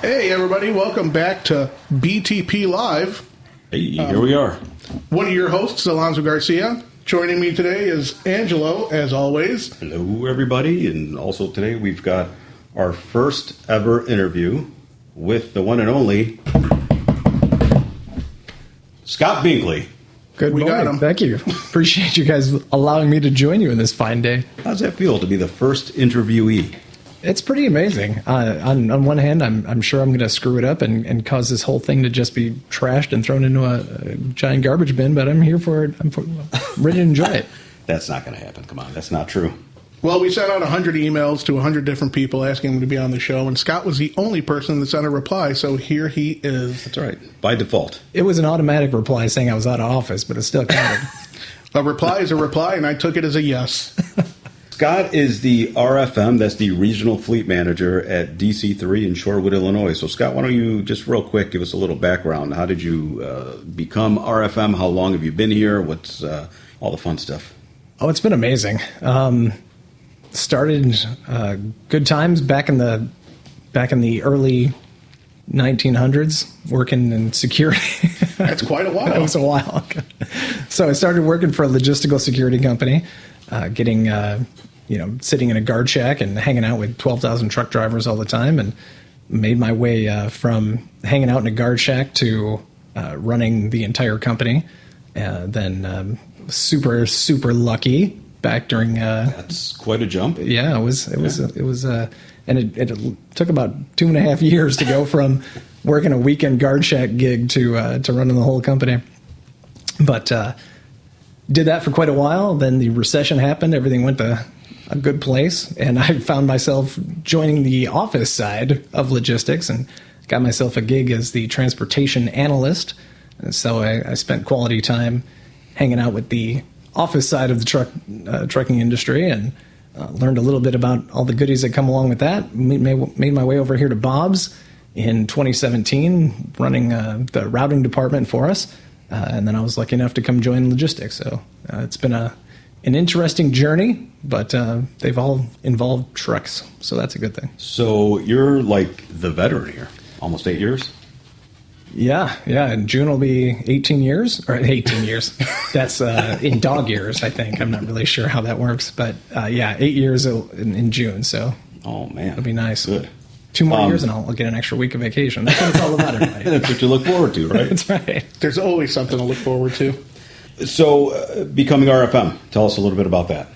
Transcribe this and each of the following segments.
Hey, everybody, welcome back to BTP Live. Hey, here we are. One of your hosts, Alonzo Garcia. Joining me today is Angelo, as always. Hello, everybody. And also today we've got our first ever interview with the one and only Scott Binkley. Good We morning. got him. Thank you. Appreciate you guys allowing me to join you in this fine day. How's that feel to be the first interviewee? It's pretty amazing. On one hand, I'm sure I'm going to screw it up and cause this whole thing to just be trashed and thrown into a giant garbage bin, but I'm here for it. I'm ready to enjoy it. That's not going to happen. Come on, that's not true. Well, we sent out 100 emails to 100 different people asking them to be on the show, and Scott was the only person that sent a reply, so here he is. That's right. By default. It was an automatic reply saying I was out of office, but it still counted. A reply is a reply, and I took it as a yes. Scott is the RFM, that's the Regional Fleet Manager at DC3 in Shorewood, Illinois. So, Scott, why don't you just real quick give us a little background? How did you become RFM? How long have you been here? What's all the fun stuff? Oh, it's been amazing. Started good times back in the early 1900s, working in security. That's quite a while. That was a while ago. So I started working for a logistical security company, sitting in a guard shack and hanging out with 12,000 truck drivers all the time, and made my way from hanging out in a guard shack to running the entire company. Then super lucky back during. That's quite a jump. Yeah, it was, and it took about 2.5 years to go from working a weekend guard shack gig to running the whole company. But did that for quite a while. Then the recession happened. Everything went to a good place, and I found myself joining the office side of logistics and got myself a gig as the transportation analyst. And so I spent quality time hanging out with the office side of the trucking industry, and learned a little bit about all the goodies that come along with that. Made my way over here to Bob's in 2017, running the routing department for us, and then I was lucky enough to come join logistics. So it's been an interesting journey, but they've all involved trucks, so that's a good thing. So you're like the veteran here, almost 8 years? Yeah. In June will be 18 years, or 18 years. That's in dog years, I think. I'm not really sure how that works, but 8 years in June. So, oh man, it'll be nice. Good. 2 more years, and I'll get an extra week of vacation. That's what it's all about, everybody. That's what you look forward to, right? That's right. There's always something to look forward to. So, becoming RFM, tell us a little bit about that.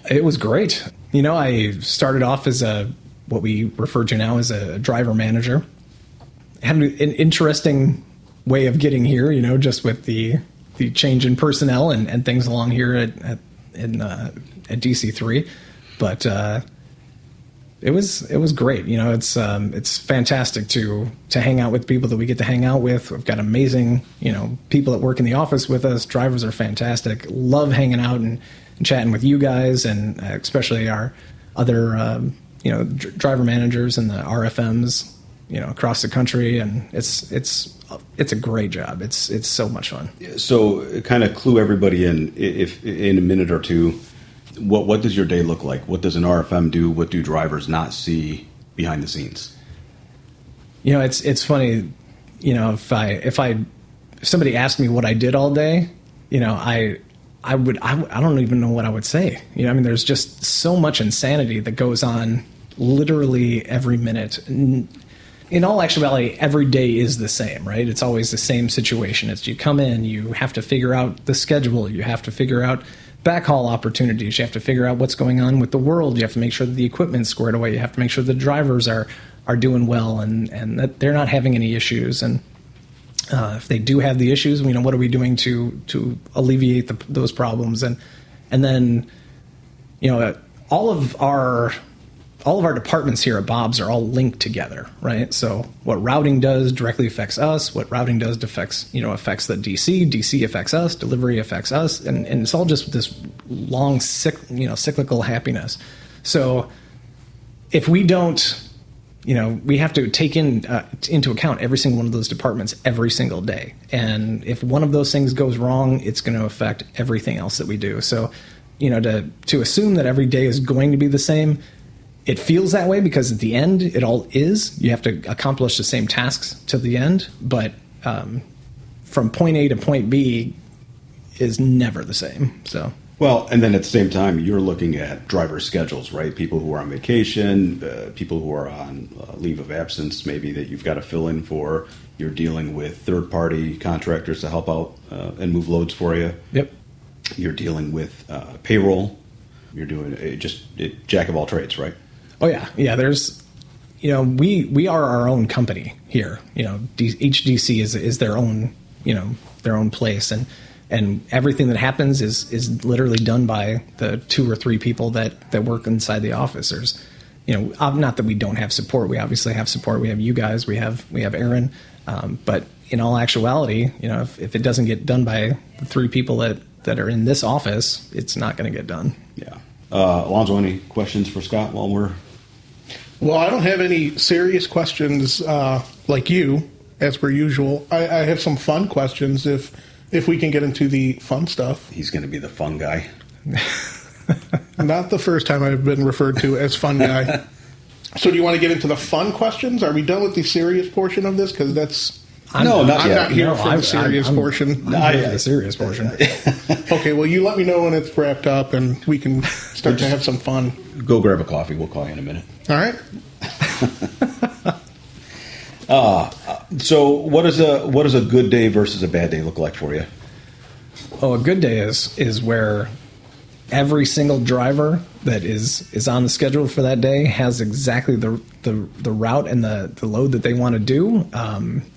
It was great. I started off as what we refer to now as a driver manager. Had an interesting way of getting here, just with the change in personnel and things along here at DC3, but it was great. It's fantastic to hang out with people that we get to hang out with. We've got amazing people that work in the office with us. Drivers are fantastic. Love hanging out and chatting with you guys, and especially our other driver managers and the RFMs. Across the country, and it's a great job. It's so much fun. So, kind of clue everybody in, if in a minute or two, what does your day look like? What does an RFM do? What do drivers not see behind the scenes? It's funny. If somebody asked me what I did all day, I don't even know what I would say. There's just so much insanity that goes on literally every minute. In all actuality, every day is the same, right? It's always the same situation. It's you come in, you have to figure out the schedule, you have to figure out backhaul opportunities, you have to figure out what's going on with the world, you have to make sure that the equipment's squared away, you have to make sure the drivers are doing well and that they're not having any issues. And if they do have the issues, what are we doing to alleviate those problems? And then, all of our departments here at Bob's are all linked together, right? So what routing does directly affects us. What routing does affects the DC. DC affects us. Delivery affects us, and it's all just this long, cyclical happiness. So if we don't, we have to take into account every single one of those departments every single day. And if one of those things goes wrong, it's going to affect everything else that we do. So, to assume that every day is going to be the same it feels that way because at the end, it all is. You have to accomplish the same tasks to the end, but from point A to point B is never the same. So. Well, and then at the same time, you're looking at driver schedules, right? People who are on vacation, people who are on leave of absence, maybe that you've got to fill in for. You're dealing with third-party contractors to help out and move loads for you. Yep. You're dealing with payroll. You're doing jack of all trades, right? Oh yeah, yeah. There's, we are our own company here. Each DC is their own, their own place, and everything that happens is literally done by the 2 or 3 people that work inside the office. There's, not that we don't have support. We obviously have support. We have you guys. We have Aaron. But in all actuality, if it doesn't get done by the 3 people that are in this office, it's not going to get done. Yeah. Alonzo, any questions for Scott while we're... Well, I don't have any serious questions like you, as per usual. I have some fun questions if we can get into the fun stuff. He's going to be the fun guy. Not the first time I've been referred to as fun guy. So do you want to get into the fun questions? Are we done with the serious portion of this? Because that's... I'm not here for the serious portion. I'm here for the serious portion. Okay, well, you let me know when it's wrapped up, and we can start to have some fun. Go grab a coffee. We'll call you in a minute. All right. So what does a good day versus a bad day look like for you? Oh, a good day is where every single driver that is on the schedule for that day has exactly the route and the load that they want to do.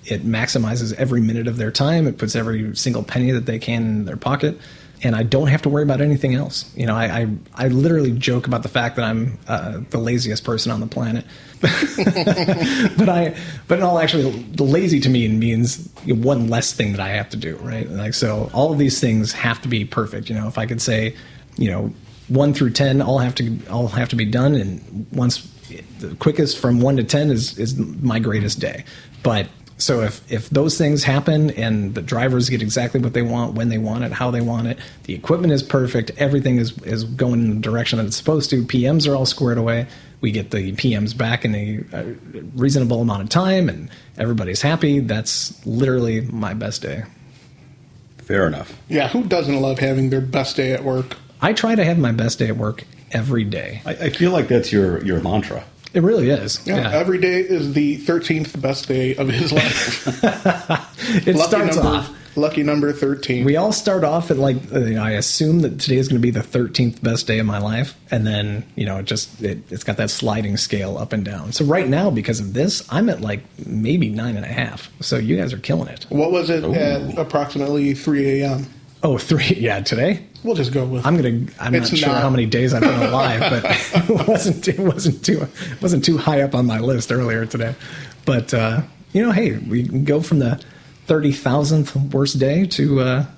It maximizes every minute of their time. It puts every single penny that they can in their pocket, and I don't have to worry about anything else. I literally joke about the fact that I'm the laziest person on the planet. but in all actually, lazy to me means one less thing that I have to do, right? Like, so all of these things have to be perfect. If I could say, 1 through 10 all have to be done, and once the quickest from 1 to 10 is my greatest day. But so if those things happen and the drivers get exactly what they want, when they want it, how they want it, the equipment is perfect, everything is going in the direction that it's supposed to, PMs are all squared away, we get the PMs back in a reasonable amount of time, and everybody's happy, that's literally my best day. Fair enough. Yeah, who doesn't love having their best day at work? I try to have my best day at work every day. I feel like that's your mantra. It really is. Yeah. Every day is the 13th best day of his life. Lucky number 13. We all start off at I assume that today is going to be the 13th best day of my life, and then it's got that sliding scale up and down. So right now, because of this, I'm at maybe 9.5. So you guys are killing it. What was it at approximately 3 a.m.? Oh, 3. Yeah, today. We'll just go with. I'm not sure how many days I've been alive, but it wasn't too high up on my list earlier today. But hey, we can go from the 30,000th worst day to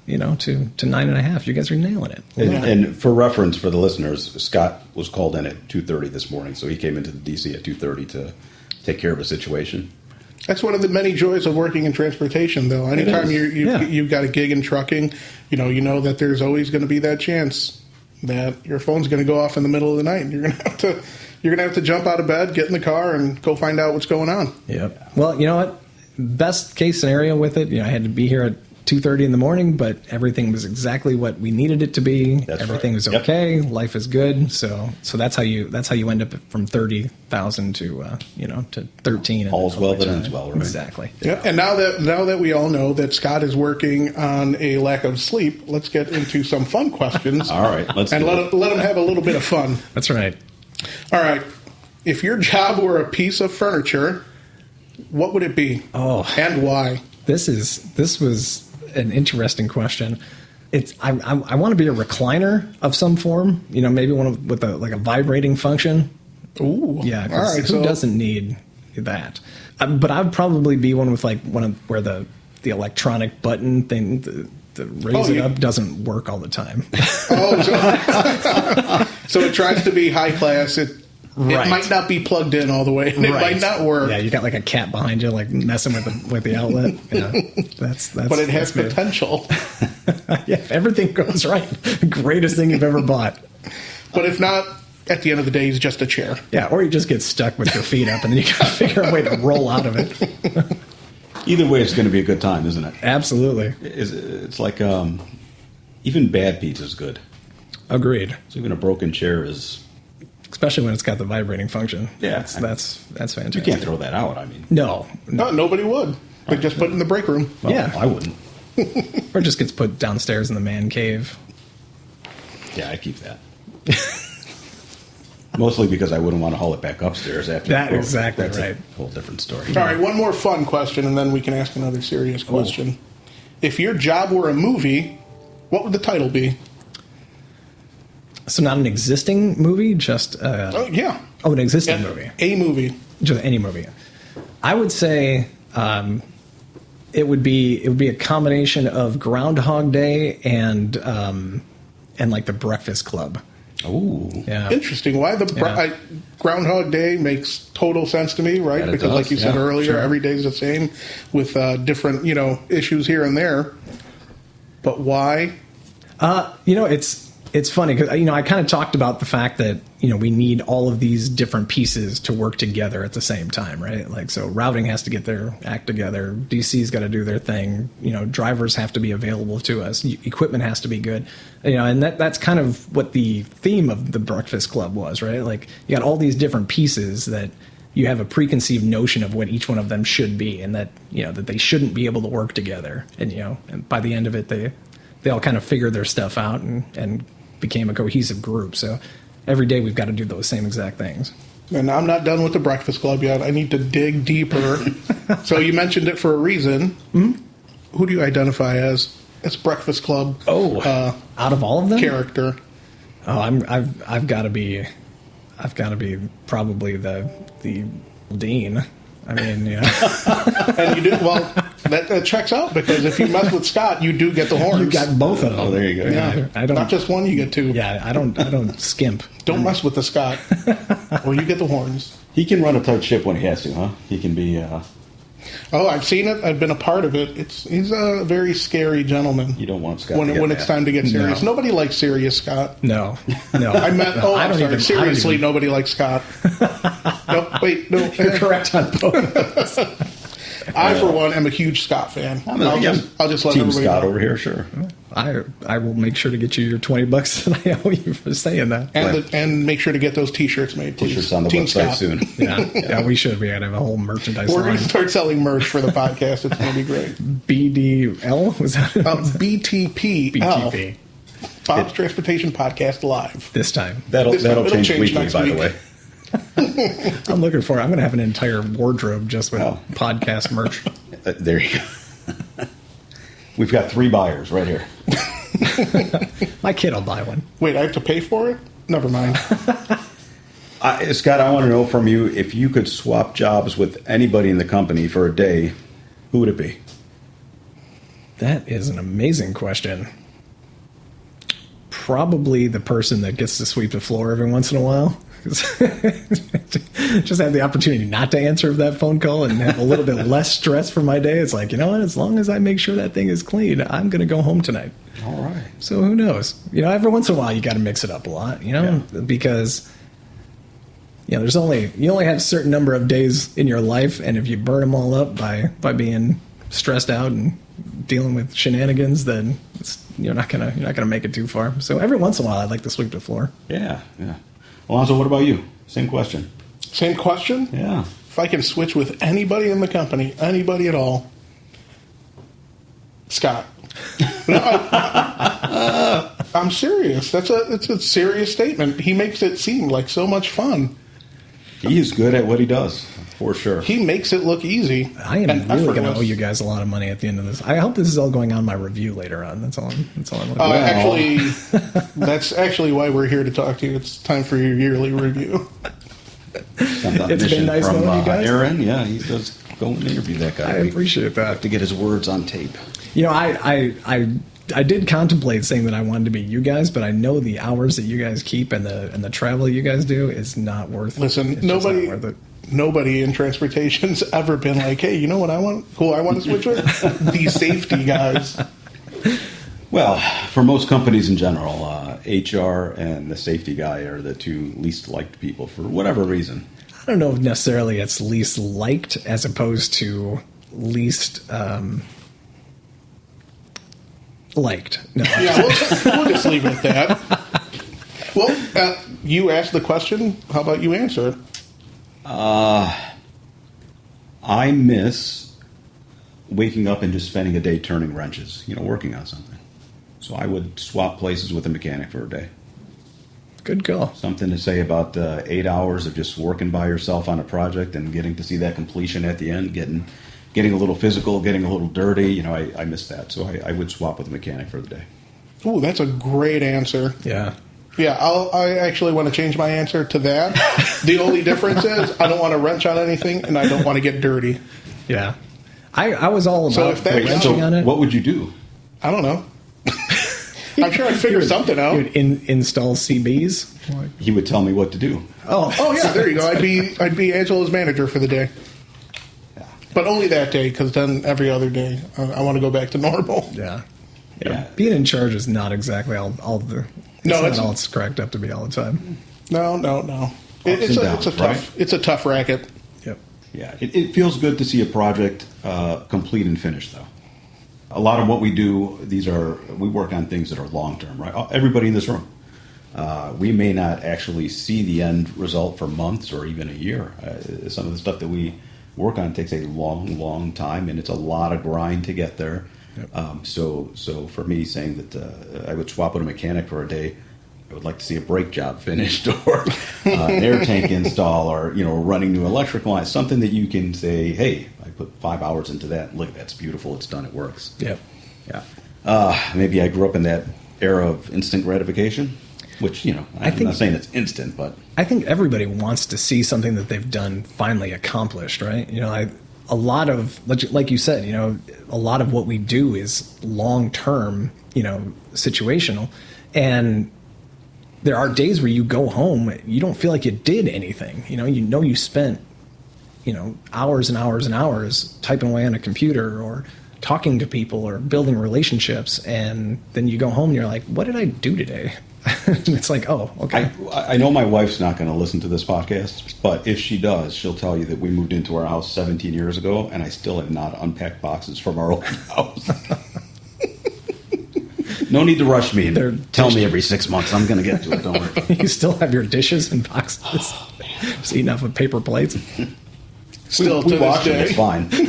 9.5. You guys are nailing it. And for reference for the listeners, Scott was called in at 2:30 this morning, so he came into the DC at 2:30 to take care of a situation. That's one of the many joys of working in transportation, though. Anytime you've got a gig in trucking, you know that there's always going to be that chance that your phone's going to go off in the middle of the night, and you're going to have to jump out of bed, get in the car, and go find out what's going on. Yep. Well, you know what? Best case scenario with it, I had to be here at 2:30 in the morning, but everything was exactly what we needed it to be. Everything was okay. Yep. Life is good. So that's how you end up from 30,000 to 13. All's well that ends well, right? Exactly. Yeah. And now that we all know that Scott is working on a lack of sleep, let's get into some fun questions. All right, let him have a little bit of fun. That's right. All right. If your job were a piece of furniture, what would it be? Oh, and why? This was an interesting question. I want to be a recliner of some form, maybe one with a vibrating function. Ooh, yeah. All right, who doesn't need that? But I'd probably be one with where the electronic button thing, the raise it up doesn't work all the time. So it tries to be high class. Right. It might not be plugged in all the way. And It might not work. Yeah, you got a cat behind you, messing with the outlet. Yeah, that's. But it has potential. Yeah, if everything goes right, greatest thing you've ever bought. But if not, at the end of the day, he's just a chair. Yeah, or you just get stuck with your feet up, and then you got to figure out a way to roll out of it. Either way, it's going to be a good time, isn't it? Absolutely. It's like even bad pizza is good. Agreed. So even a broken chair is... Especially when it's got the vibrating function. Yeah. That's fantastic. You can't throw that out, I mean. No. No, nobody would. They'd just put it in the break room. Well, Yeah. I wouldn't. Or it just gets put downstairs in the man cave. Yeah, I keep that. Mostly because I wouldn't want to haul it back upstairs after. That exactly That's right. a whole different story. All right, one more fun question, and then we can ask another serious question. If your job were a movie, what would the title be? So not an existing movie, just Oh, yeah. an existing movie, A movie. just any movie. I would say it would be a combination of Groundhog Day and like The Breakfast Club. Ooh. Yeah, Interesting. Why Groundhog Day makes total sense to me, right? That it Because, does, like you said yeah, earlier, sure. every day's the same with different, issues here and there. But why? It's funny because I kind of talked about the fact that we need all of these different pieces to work together at the same time, right? Like, so routing has to get their act together, DC's got to do their thing, drivers have to be available to us, equipment has to be good, and that's kind of what the theme of the Breakfast Club was, right? Like, you got all these different pieces that you have a preconceived notion of what each one of them should be, and that that they shouldn't be able to work together, and by the end of it they all kind of figured their stuff out and became a cohesive group. So every day we've got to do those same exact things. And I'm not done with the Breakfast Club yet. I need to dig deeper. So you mentioned it for a reason. Mm-hmm. Who do you identify as Breakfast Club? Out of all of them, character. Oh, I've got to be probably the Dean. I mean, yeah. And you do well. That checks out because if you mess with Scott, you do get the horns. You got both of them. Oh, there you go. Yeah, I don't. Not just one. You get two. Yeah, I don't skimp. Don't mess with the Scott, or you get the horns. He can run a tight ship when he has to, huh? He can be... Oh, I've seen it. I've been a part of it. He's a very scary gentleman. You don't want Scott when to get it's mad. time to get serious. No. Nobody likes serious Scott. No. I meant. No, I'm sorry. even- Seriously, nobody likes Scott. No, wait, no. You're correct on both. I, for one, am a huge Scott fan. I'll just let Team everybody Scott know. over here, sure. I will make sure to get you your $20 that I owe you for saying that. And make sure to get those T-shirts made, please. T-shirts on the Team website Scott. soon. Yeah, we should. We gotta have a whole merchandise We're going line. to start selling merch for the podcast. It's going to be great. BDL was that? BTP. BTP. Bob's Transportation Podcast Live. This time. That'll It'll change change weekly, next by week. the way. I'm looking for it. I'm going to have an entire wardrobe just with Oh. podcast merch. There you go. We've got 3 buyers right here. My kid will buy one. Wait, I have to pay for it? Never mind. Scott, I want to know from you, if you could swap jobs with anybody in the company for a day, who would it be? That is an amazing question. Probably the person that gets to sweep the floor every once in a while. Just have the opportunity not to answer that phone call and have a little bit less stress for my day. It's like, what? As long as I make sure that thing is clean, I'm going to go home tonight. All right. So who knows? Every once in a while you got to mix it up a lot, because you only have a certain number of days in your life, and if you burn them all up by being stressed out and dealing with shenanigans, then you're not gonna make it too far. So every once in a while I'd like to sweep the floor. Yeah. Alonzo, what about you? Same question. Same question? Yeah. If I can switch with anybody in the company, anybody at all, Scott. I'm serious. It's a serious statement. He makes it seem like so much fun. He is good at what he does, for sure. He makes it look easy. I am and really going to effortless. owe you guys a lot of money at the end of this. I hope this is all going on my review later on. That's all I'm looking for. Actually, that's actually why we're here to talk to you. It's time for your yearly review. It's been nice from knowing you guys. Aaron, yeah, he does go and interview that guy. I appreciate that. Have to get his words on tape. I did contemplate saying that I wanted to be you guys, but I know the hours that you guys keep and the travel you guys do is not worth it. Listen, It's just not worth it. nobody in transportation's ever been like, hey, you know what I want? Who I want to switch with? These safety guys. Well, for most companies in general, HR and the safety guy are the two least liked people for whatever reason. I don't know if necessarily it's least liked as opposed to least liked. No. Yeah, we'll just leave it at that. Well, you asked the question. How about you answer it? I miss waking up and just spending a day turning wrenches, working on something. So I would swap places with a mechanic for a day. Good call. Something to say about 8 hours of just working by yourself on a project and getting to see that completion at the end, getting a little physical, getting a little dirty. I miss that. So I would swap with a mechanic for the day. Ooh, that's a great answer. Yeah. Yeah, I actually want to change my answer to that. The only difference is I don't want to wrench on anything, and I don't want to get dirty. Yeah. I was all about wrenching on it. What would you do? I don't know. I'm sure I'd figure something out. You would install CBs? He would tell me what to do. Oh yeah, there you go. I'd be Angela's manager for the day. Yeah. But only that day, because then every other day I want to go back to normal. Yeah. Yeah. Being in charge is not exactly all it's cracked up to be all the time. No. It's a tough racket. Yep. Yeah, it feels good to see a project complete and finished, though. A lot of what we do, we work on things that are long term, right? Everybody in this room, we may not actually see the end result for months or even a year. Some of the stuff that we work on takes a long time, and it's a lot of grind to get there. Yep. So for me, saying that I would swap with a mechanic for a day, I would like to see a brake job finished or an air tank install or running new electric lines, something that you can say, hey, I put 5 hours into that. Look, that's beautiful. It's done. It works. Yep. Yeah. Maybe I grew up in that era of instant gratification, which I'm not saying it's instant, but I think everybody wants to see something that they've done finally accomplished, right? A lot of, like you said, a lot of what we do is long-term, situational. And there are days where you go home, you don't feel like you did anything. You spent, hours and hours and hours typing away on a computer or talking to people or building relationships. And then you go home and you're like, what did I do today? And it's like, oh, okay. I know my wife's not going to listen to this podcast, but if she does, she'll tell you that we moved into our house 17 years ago, and I still have not unpacked boxes from our old house. No need to rush me and tell me every 6 months. I'm going to get to it. Don't worry. You still have your dishes and boxes. Oh, man. Just eating off of paper plates. Still we to wash this it. day. It's fine. You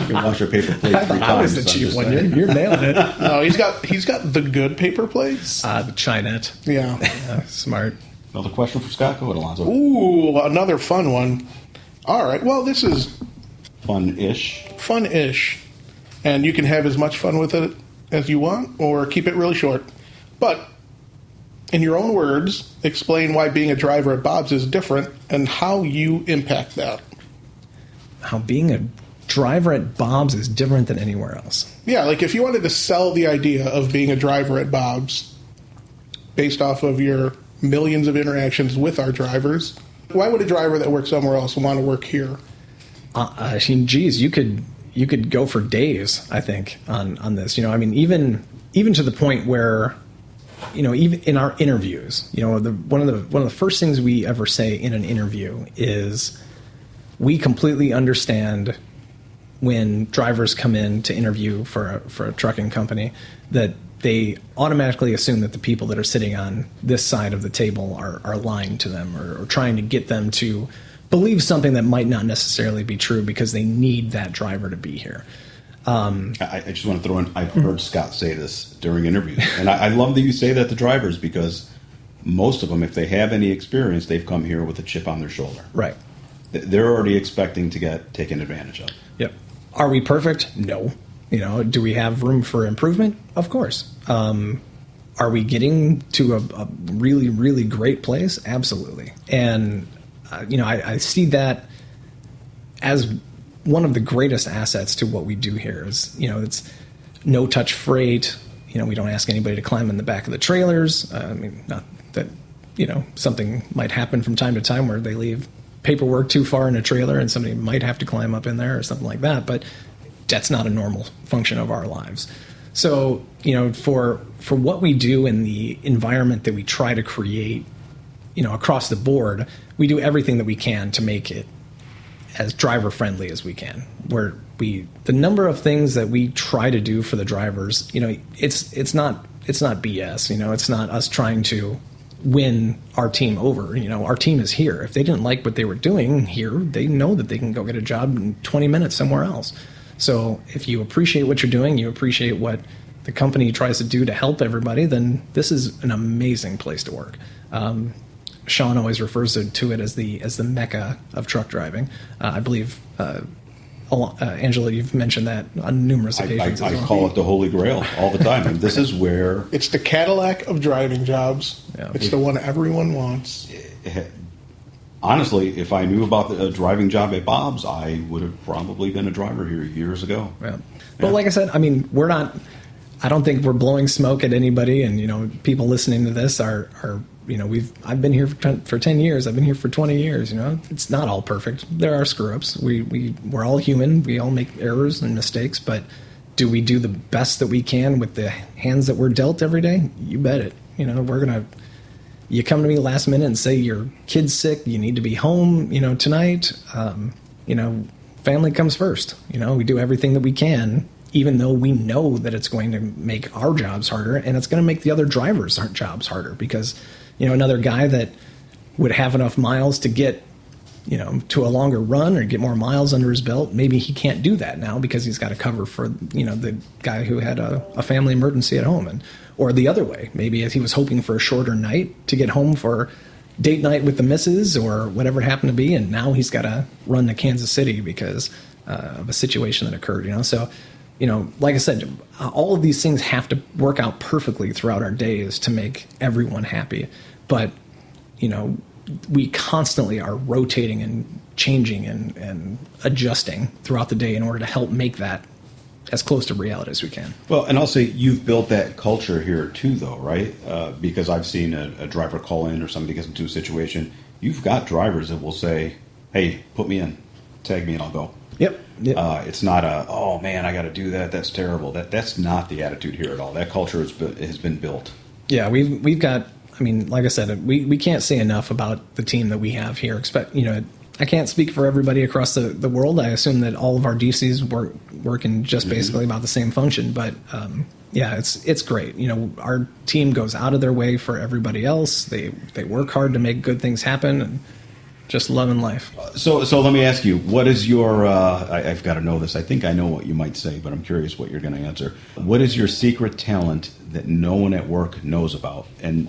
can wash your paper plate 3 times. I was the cheap one. You're nailing it. No, he's got the good paper plates. The Chinette. Yeah. Smart. Another question for Scott. Go ahead, Alonzo. Ooh, another fun one. All right. Well, this is fun-ish. Fun-ish. And you can have as much fun with it as you want or keep it really short. But in your own words, explain why being a driver at Bob's is different and how you impact that. How being a driver at Bob's is different than anywhere else. Yeah, like if you wanted to sell the idea of being a driver at Bob's based off of your millions of interactions with our drivers, why would a driver that works somewhere else want to work here? Geez, you could go for days, I think, on this. Even to the point where, even in our interviews, one of the first things we ever say in an interview is we completely understand when drivers come in to interview for a trucking company that they automatically assume that the people that are sitting on this side of the table are lying to them or trying to get them to believe something that might not necessarily be true because they need that driver to be here. I just want to throw in, I've heard Scott say this during interviews, and I love that you say that to drivers because most of them, if they have any experience, they've come here with a chip on their shoulder. Right. They're already expecting to get taken advantage of. Yep. Are we perfect? No. Do we have room for improvement? Of course. Are we getting to a really, really great place? Absolutely. And, I see that as one of the greatest assets to what we do here is, it's no touch freight. We don't ask anybody to climb in the back of the trailers. Not that, something might happen from time to time where they leave paperwork too far in a trailer and somebody might have to climb up in there or something like that. But that's not a normal function of our lives. So, for what we do in the environment that we try to create, across the board, we do everything that we can to make it as driver friendly as we can. The number of things that we try to do for the drivers, it's not BS. It's not us trying to win our team over. Our team is here. If they didn't like what they were doing here, they know that they can go get a job in 20 minutes somewhere else. So if you appreciate what you're doing, you appreciate what the company tries to do to help everybody, then this is an amazing place to work. Sean always refers to it as the mecca of truck driving. I believe, Angela, you've mentioned that on numerous occasions. I call it the Holy Grail all the time. And this is where... It's the Cadillac of driving jobs. Yeah. It's the one everyone wants. Honestly, if I knew about a driving job at Bob's, I would have probably been a driver here years ago. Yeah. But like I said, I don't think we're blowing smoke at anybody. And, people listening to this are I've been here for 10 years. I've been here for 20 years. It's not all perfect. There are screw ups. We're all human. We all make errors and mistakes, but do we do the best that we can with the hands that we're dealt every day? You bet it. You come to me last minute and say your kid's sick. You need to be home, tonight. Family comes first. We do everything that we can, even though we know that it's going to make our jobs harder and it's going to make the other drivers' jobs harder because, another guy that would have enough miles to get, to a longer run or get more miles under his belt, maybe he can't do that now because he's got to cover for, the guy who had a family emergency at home. Or the other way, maybe if he was hoping for a shorter night to get home for date night with the missus or whatever it happened to be, and now he's got to run to Kansas City because of a situation that occurred, So, like I said, all of these things have to work out perfectly throughout our days to make everyone happy. But, we constantly are rotating and changing and adjusting throughout the day in order to help make that as close to reality as we can. Well, and I'll say you've built that culture here too, though, right? Because I've seen a driver call in or somebody gets into a situation. You've got drivers that will say, hey, put me in, tag me and I'll go. Yep. It's not oh man, I got to do that. That's terrible. That's not the attitude here at all. That culture has been built. Yeah, we've got. Like I said, we can't say enough about the team that we have here. I can't speak for everybody across the world. I assume that all of our DCs work in just basically about the same function. But it's great. Our team goes out of their way for everybody else. They work hard to make good things happen. And just loving life. So let me ask you, what is your, I've got to know this. I think I know what you might say, but I'm curious what you're going to answer. What is your secret talent that no one at work knows about? And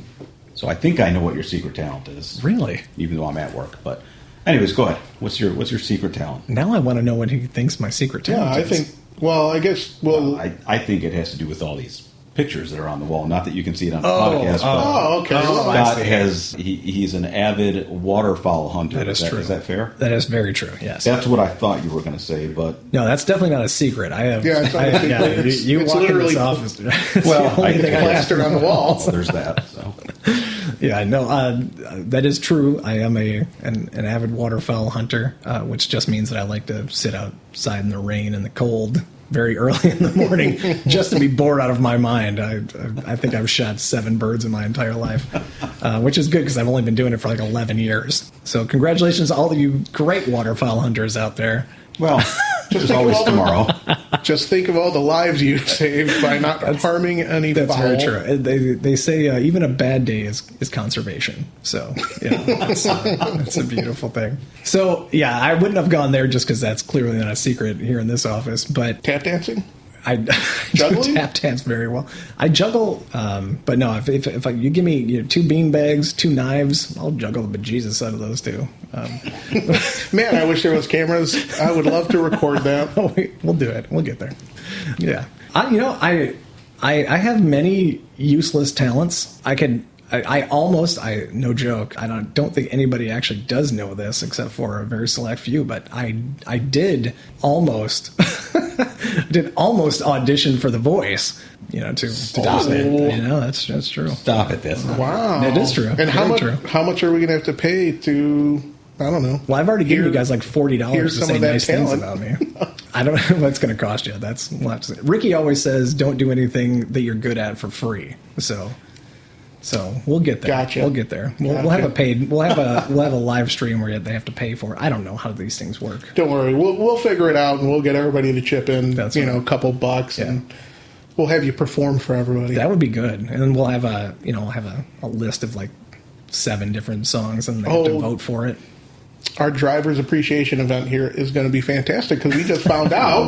so I think I know what your secret talent is. Really? Even though I'm at work. But anyways, go ahead. What's your secret talent? Now I want to know what he thinks my secret talent is. I think it has to do with all these pictures that are on the wall. Not that you can see it on the podcast. Okay. Scott he's an avid waterfowl hunter. That is true. Is that fair? That is very true. Yes. That's what I thought you were going to say, but no, that's definitely not a secret. I have. Yeah, you it's walk in literally this office. Well, I think plastered on the wall. There's that. So. Yeah, no, that is true. I am an avid waterfowl hunter, which just means that I like to sit outside in the rain and the cold very early in the morning just to be bored out of my mind. I think I've shot 7 birds in my entire life, which is good because I've only been doing it for like 11 years. So congratulations to all of you great waterfowl hunters out there. Well, there's always tomorrow. Just think of all the lives you saved by not harming any fowl. That's very true. They say even a bad day is conservation. So that's a beautiful thing. So yeah, I wouldn't have gone there just because that's clearly not a secret here in this office. But tap dancing. I do tap dance very well. I juggle, but no. If you give me 2 bean bags, 2 knives, I'll juggle the bejesus out of those 2. Man, I wish there was cameras. I would love to record that. We'll do it. We'll get there. Yeah, I have many useless talents. No joke. I don't think anybody actually does know this except for a very select few. But I did almost audition for the Voice. Stop it. That's true. Stop it. That's wow. It is true. And how much are we going to have to pay to? I don't know. Well, I've already given you guys like $40 to say nice things about me. I don't know what's going to cost you. We'll have to see. Ricky always says, "Don't do anything that you're good at for free." So we'll get there. Gotcha. We'll get there. We'll have a paid. We'll have a live stream where they have to pay for it. I don't know how these things work. Don't worry, we'll figure it out, and we'll get everybody to chip in. That's a right. couple bucks, and we'll have you perform for everybody. That would be good. And then we'll have a list of like 7 different songs, and they have to vote for it. Our driver's appreciation event here is going to be fantastic because we just found out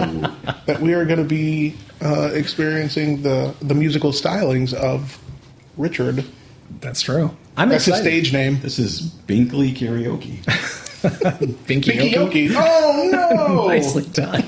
that we are going to be experiencing the musical stylings of Richard. That's true. I'm That's his excited. stage name. This is Binkley Karaoke. Binky Yoki. Oh no! Nicely done.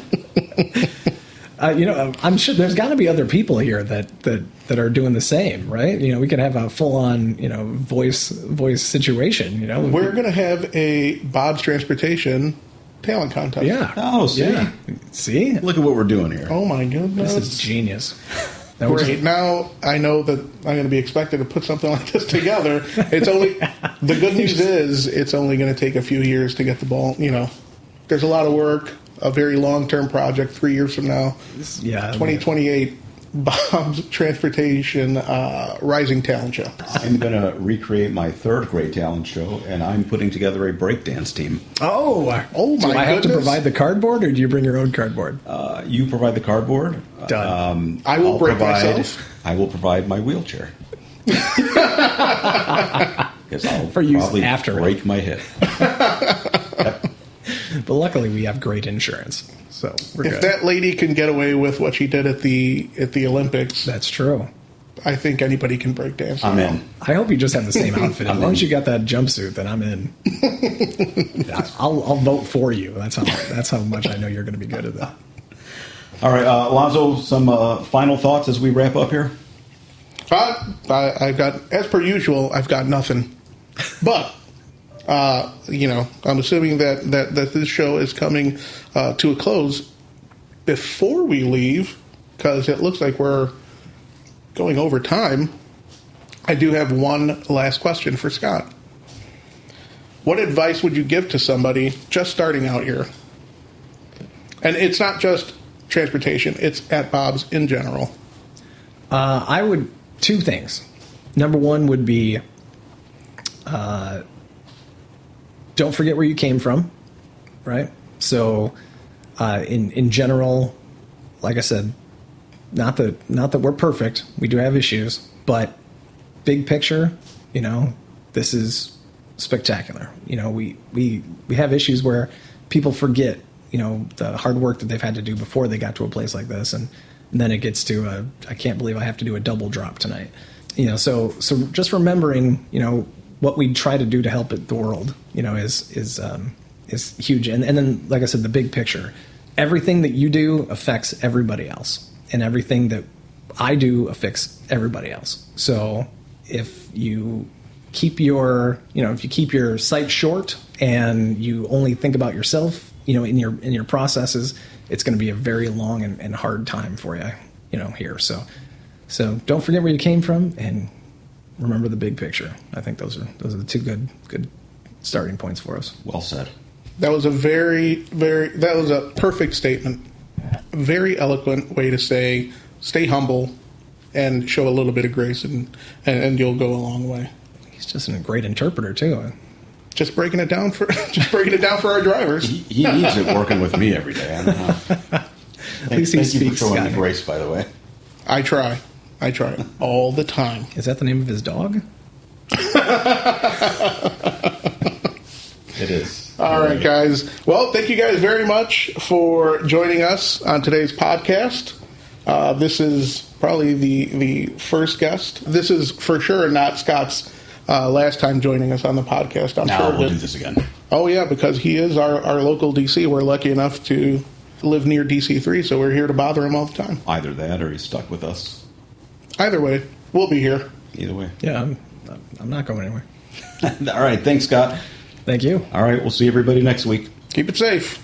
I'm sure there's got to be other people here that are doing the same, right? We could have a full-on, voice situation. We're going to have a Bob's Transportation talent contest. Yeah. Oh, see? Yeah. See? Look at what we're doing here. Oh my goodness! This is genius. Great. Now I know that I'm going to be expected to put something like this together. It's only the good news is it's only going to take a few years to get the ball. There's a lot of work. A very long-term project. 3 years from now, 2028, Bob's Transportation Rising Talent Show. I'm going to recreate my 3rd grade talent show, and I'm putting together a breakdance team. Oh my Do I have to provide the cardboard, or do you bring your own cardboard? You provide the cardboard. Done. I will break myself. I will provide my wheelchair. Because I'll For use probably after break my hip. But luckily, we have great insurance, so we're If good. that lady can get away with what she did at the Olympics, That's true. I think anybody can break dance. I'm in. I hope you just have the same outfit. As long as you got that jumpsuit, then I'm in. I'll vote for you. That's how much I know you're going to be good at that. All right, Alonzo, some final thoughts as we wrap up here? I've got, as per usual, I've got nothing. But I'm assuming that this show is coming to a close before we leave, because it looks like we're going over time. I do have one last question for Scott. What advice would you give to somebody just starting out here? And it's not just transportation, it's at Bob's in general. I would, 2 things. Number 1 would be, don't forget where you came from, right? So, in general, like I said, not that we're perfect. We do have issues, but big picture, this is spectacular. We have issues where people forget, the hard work that they've had to do before they got to a place like this, and then it gets to I can't believe I have to do a double drop tonight. So just remembering, what we try to do to help the world, is huge. And then, like I said, the big picture, everything that you do affects everybody else, and everything that I do affects everybody else. So if you keep your sight short and you only think about yourself, in your processes, it's going to be a very long and hard time for you, here. So don't forget where you came from, and remember the big picture. I think those are the 2 good starting points for us. Well said. That was a that was a perfect statement. Very eloquent way to say, stay humble and show a little bit of grace, and you'll go a long way. He's just a great interpreter too. Just breaking it down for our drivers. He needs it working with me every day. I don't know. At least he Thank you for speaks, showing Scott. me grace, by the way. I try all the time. Is that the name of his dog? It is. All right, guys. Well, thank you guys very much for joining us on today's podcast. This is probably the first guest. This is for sure not Scott's last time joining us on the podcast. I'm sure we'll do this again. Oh, yeah, because he is our local DC. We're lucky enough to live near DC3, so we're here to bother him all the time. Either that or he's stuck with us. Either way, we'll be here. Either way. Yeah, I'm not going anywhere. All right. Thanks, Scott. Thank you. All right. We'll see everybody next week. Keep it safe.